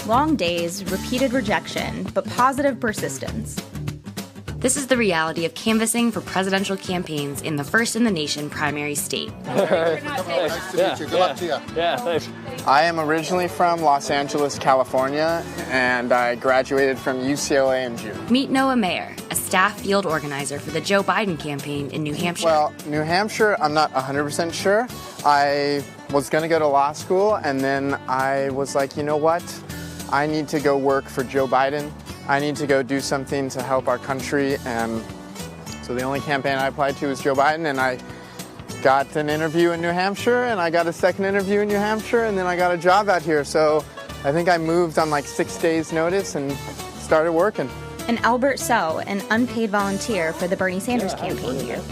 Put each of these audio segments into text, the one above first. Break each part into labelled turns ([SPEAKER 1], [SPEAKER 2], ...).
[SPEAKER 1] Long days, repeated rejection, but positive persistence.
[SPEAKER 2] This is the reality of canvassing for presidential campaigns in the first-in-the-nation primary state.
[SPEAKER 3] Nice to meet you. Good luck to you.
[SPEAKER 4] Yeah, thanks.
[SPEAKER 5] I am originally from Los Angeles, California, and I graduated from UCLA in June.
[SPEAKER 2] Meet Noah Mayer, a staff field organizer for the Joe Biden campaign in New Hampshire.
[SPEAKER 5] Well, New Hampshire, I'm not 100% sure. I was going to go to law school, and then I was like, you know what? I need to go work for Joe Biden. I need to go do something to help our country, and so the only campaign I applied to was Joe Biden, and I got an interview in New Hampshire, and I got a second interview in New Hampshire, and then I got a job out here. So I think I moved on like 6 days' notice and started working.
[SPEAKER 1] And Albert So, an unpaid volunteer for the Bernie Sanders campaign here.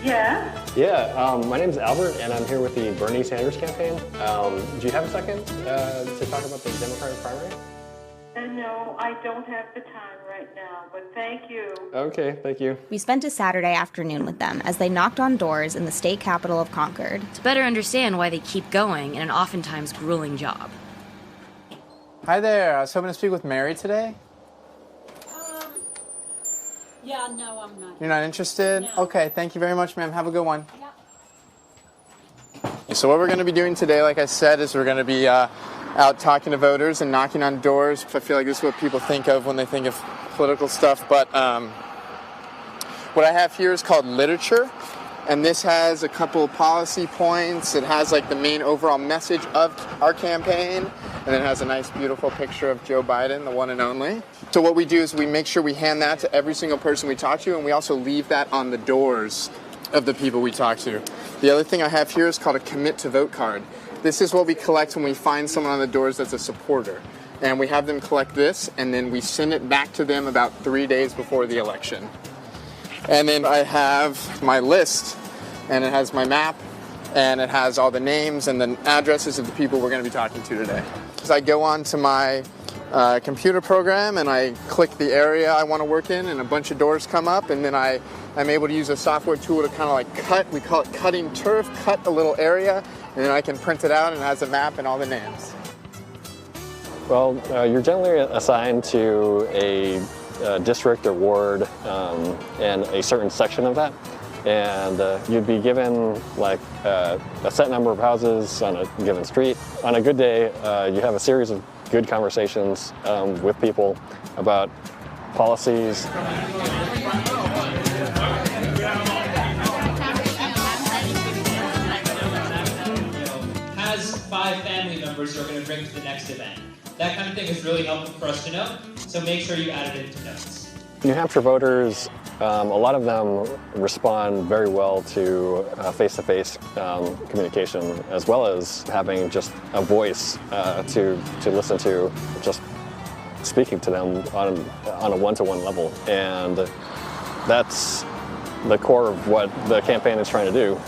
[SPEAKER 4] Yeah, my name's Albert, and I'm here with the Bernie Sanders campaign. Do you have a second to talk about the Democratic primary?
[SPEAKER 6] No, I don't have the time right now, but thank you.
[SPEAKER 4] Okay, thank you.
[SPEAKER 1] We spent a Saturday afternoon with them as they knocked on doors in the state capital of Concord.
[SPEAKER 2] To better understand why they keep going in an oftentimes grueling job.
[SPEAKER 5] Hi there. I was hoping to speak with Mary today.
[SPEAKER 7] Yeah, no, I'm not.
[SPEAKER 5] You're not interested?
[SPEAKER 7] No.
[SPEAKER 5] Okay, thank you very much, ma'am. Have a good one. Yeah. So what we're going to be doing today, like I said, is we're going to be out talking to voters and knocking on doors. I feel like this is what people think of when they think of political stuff. But what I have here is called literature. And this has a couple of policy points. It has like the main overall message of our campaign. And it has a nice, beautiful picture of Joe Biden, the one and only. So what we do is we make sure we hand that to every single person we talk to. And we also leave that on the doors of the people we talk to. The other thing I have here is called a commit to vote card. This is what we collect when we find someone on the doors that's a supporter. And we have them collect this, and then we send it back to them about 3 days before the election. And then I have my list, and it has my map, and it has all the names and the addresses of the people we're going to be talking to today. So I go on to my computer program, and I click the area I want to work in, and a bunch of doors come up, and then I'm able to use a software tool to kind of like cut. We call it cutting turf, cut a little area, and then I can print it out, and it has a map and all the names.
[SPEAKER 4] Well, you're generally assigned to a district or ward and a certain section of that. And you'd be given like a set number of houses on a given street. On a good day, you have a series of good conversations with people about policies.
[SPEAKER 8] Has 5 family members who are going to bring to the next event. That kind of thing is really helpful for us to know, so make sure you add it into notes.
[SPEAKER 4] New Hampshire voters, a lot of them respond very well to face-to-face communication, as well as having just a voice to listen to, just speaking to them on a one-to-one level. And that's the core of what the campaign is trying to do.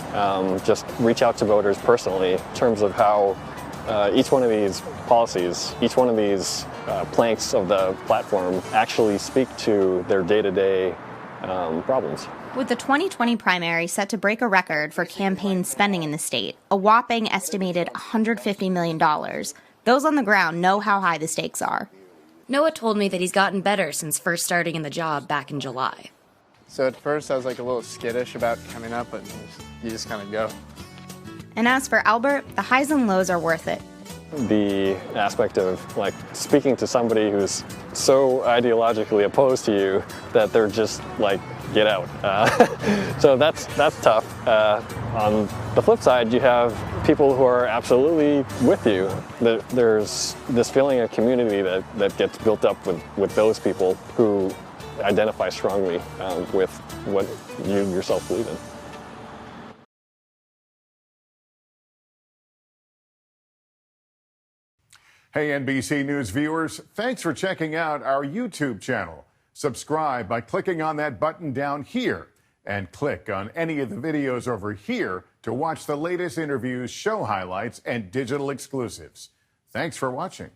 [SPEAKER 4] Just reach out to voters personally in terms of how each one of these policies, each one of these planks of the platform actually speak to their day-to-day problems.
[SPEAKER 1] With the 2020 primary set to break a record for campaign spending in the state, a whopping estimated $150 million, those on the ground know how high the stakes are.
[SPEAKER 2] Noah told me that he's gotten better since first starting in the job back in July.
[SPEAKER 5] So at first I was like a little skittish about coming up, but you just kind of go.
[SPEAKER 1] And as for Albert, the highs and lows are worth it.
[SPEAKER 4] The aspect of like speaking to somebody who's so ideologically opposed to you that they're just like, get out. So that's tough. On the flip side, you have people who are absolutely with you. There's this feeling of community that gets built up with those people who identify strongly with what you yourself believe in.
[SPEAKER 9] Hey, NBC News viewers, thanks for checking out our YouTube channel. Subscribe by clicking on that button down here and click on any of the videos over here to watch the latest interviews, show highlights, and digital exclusives. Thanks for watching.